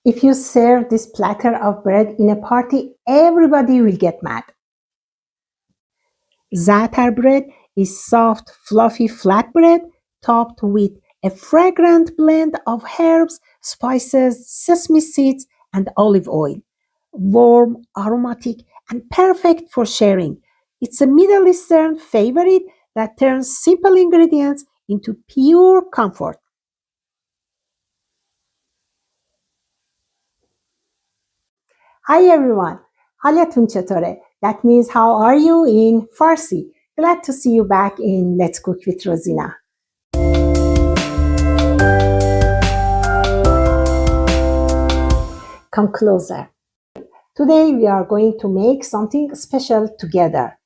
If you serve this platter of bread in a party, everybody will get mad. Za'atar bread is soft, fluffy flatbread topped with a fragrant blend of herbs, spices, sesame seeds, and olive oil. Warm, aromatic, and perfect for sharing. It's a Middle Eastern favorite that turns simple ingredients into pure comfort. Hi everyone. حالتون چطوره؟ That means how are you in Farsi. Glad to see you back in Let's Cook with Rozina. Come closer. Today we are going to make something special together.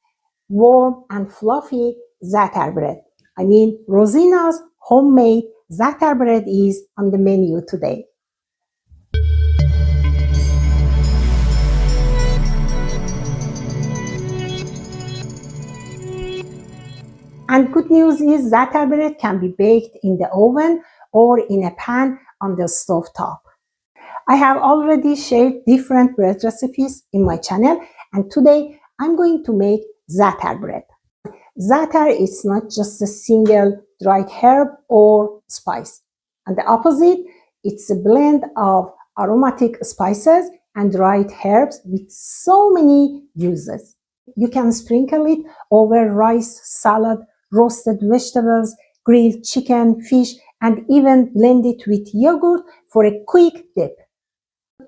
Warm and fluffy za'atar bread. I mean, Rozina's homemade za'atar bread is on the menu today. And good news is za'atar bread can be baked in the oven or in a pan on the stovetop. I have already shared different bread recipes in my channel, and today I'm going to make za'atar bread. Za'atar is not just a single dried herb or spice. On the opposite, it's a blend of aromatic spices and dried herbs with so many uses. You can sprinkle it over rice, salad, roasted vegetables, grilled chicken, fish, and even blend it with yogurt for a quick dip.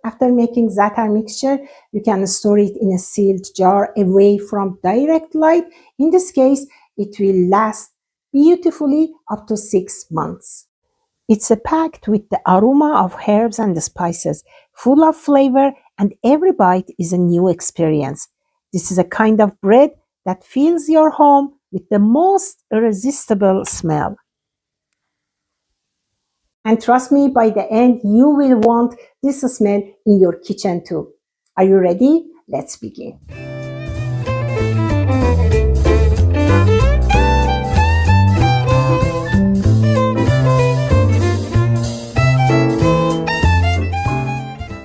After making za'atar mixture, you can store it in a sealed jar away from direct light. In this case, it will last beautifully up to 6 months. It's packed with the aroma of herbs and spices, full of flavor, and every bite is a new experience. This is a kind of bread that fills your home with the most irresistible smell. And trust me, by the end, you will want this smell in your kitchen too. Are you ready? Let's begin.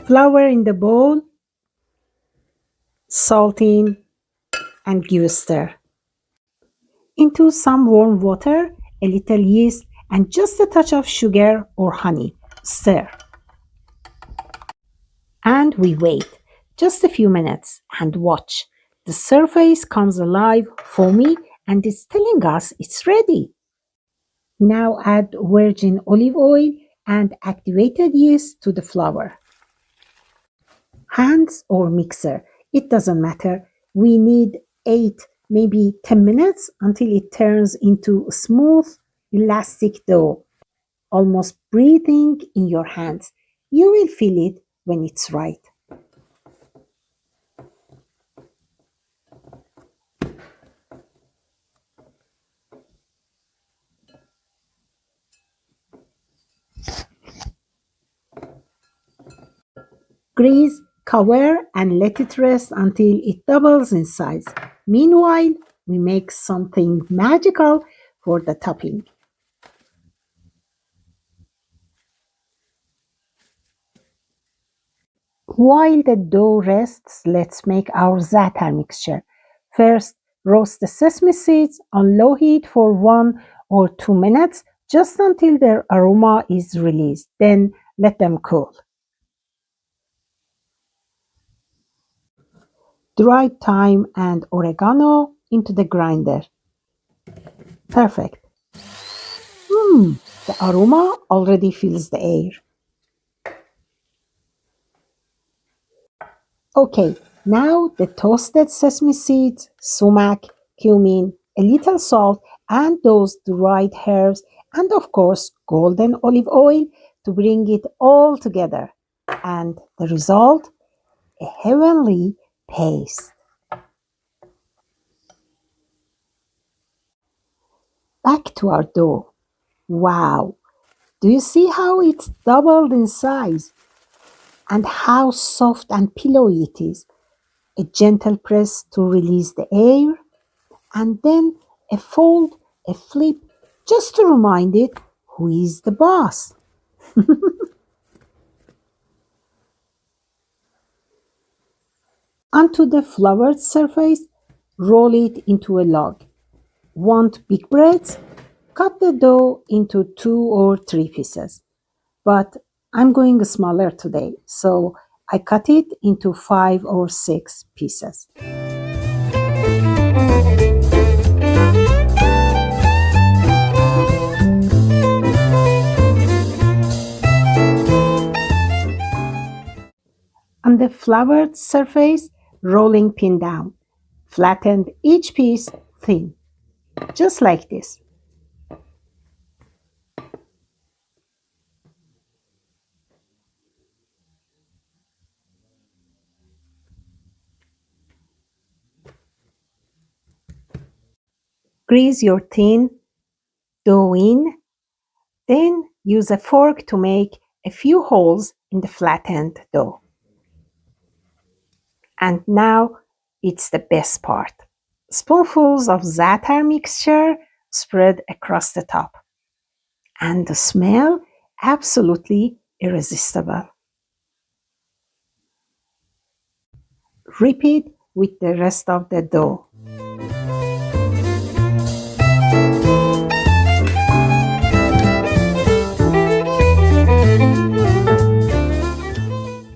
Flour in the bowl, salt in, and give a stir. Into some warm water, a little yeast, and just a touch of sugar or honey. Stir. And we wait just a few minutes and watch. The surface comes alive, foamy, and it's telling us it's ready. Now add virgin olive oil and activated yeast to the flour. Hands or mixer, it doesn't matter. We need 8, maybe 10 minutes until it turns into smooth, elastic dough, almost breathing in your hands. You will feel it when it's right. Grease, cover, and let it rest until it doubles in size. Meanwhile, we make something magical for the topping. While the dough rests, let's make our za'atar mixture. First, roast the sesame seeds on low heat for 1 or 2 minutes, just until their aroma is released. Then let them cool. Dried thyme and oregano into the grinder. Perfect. The aroma already fills the air. Okay, now the toasted sesame seeds, sumac, cumin, a little salt, and those dried herbs, and of course, golden olive oil to bring it all together. And the result? A heavenly paste. Back to our dough. Wow! Do you see how it's doubled in size? And how soft and pillowy it is. A gentle press to release the air, and then a fold, a flip, just to remind it who is the boss. Onto the floured surface, roll it into a log. Want big breads? Cut the dough into 2 or 3 pieces. But I'm going smaller today, so I cut it into 5 or 6 pieces. On the floured surface, rolling pin down. Flatten each piece thin, just like this. Grease your thin dough in, then use a fork to make a few holes in the flattened dough. And now it's the best part. Spoonfuls of za'atar mixture spread across the top. And the smell, absolutely irresistible. Repeat with the rest of the dough.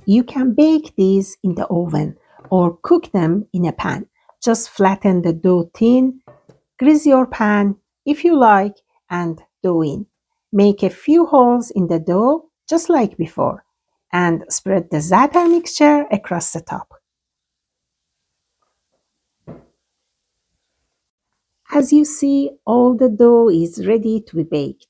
You can bake these in the oven or cook them in a pan. Just flatten the dough thin, grease your pan if you like, and dough in. Make a few holes in the dough just like before and spread the za'atar mixture across the top. As you see, all the dough is ready to be baked.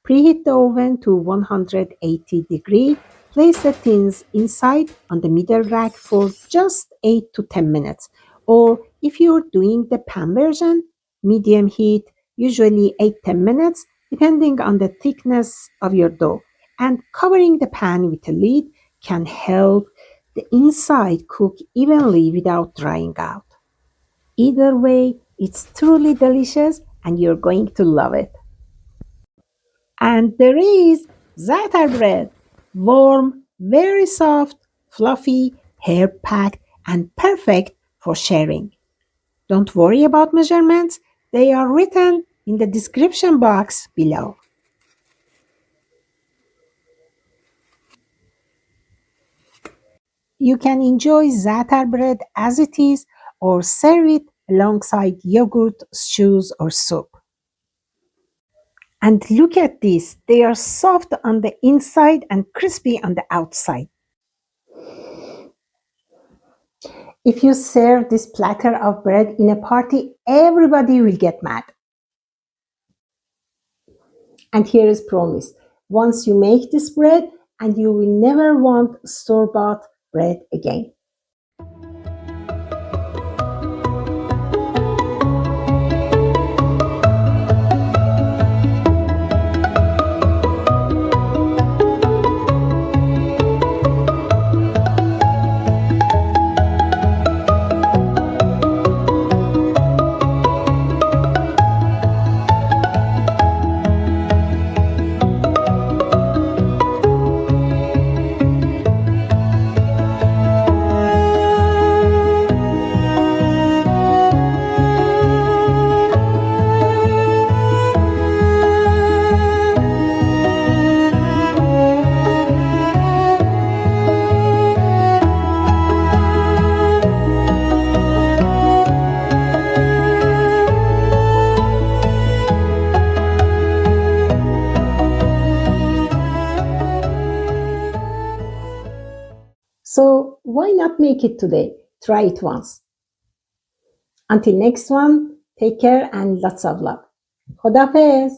Preheat the oven to 180 degrees. Place the tins inside on the middle rack for just 8 to 10 minutes. Or if you're doing the pan version, medium heat, usually 8-10 minutes, depending on the thickness of your dough. And covering the pan with a lid can help the inside cook evenly without drying out. Either way, it's truly delicious and you're going to love it. And there is Za'atar bread. Warm, very soft, fluffy, hair-packed, and perfect for sharing. Don't worry about measurements. They are written in the description box below. You can enjoy Za'atar bread as it is or serve it alongside yogurt, stews, or soup. And look at this, they are soft on the inside and crispy on the outside. If you serve this platter of bread in a party, everybody will get mad. And here is promise. Once you make this bread, and you will never want store-bought bread again. So why not make it today? Try it once. Until next one, take care and lots of love. Khodafez.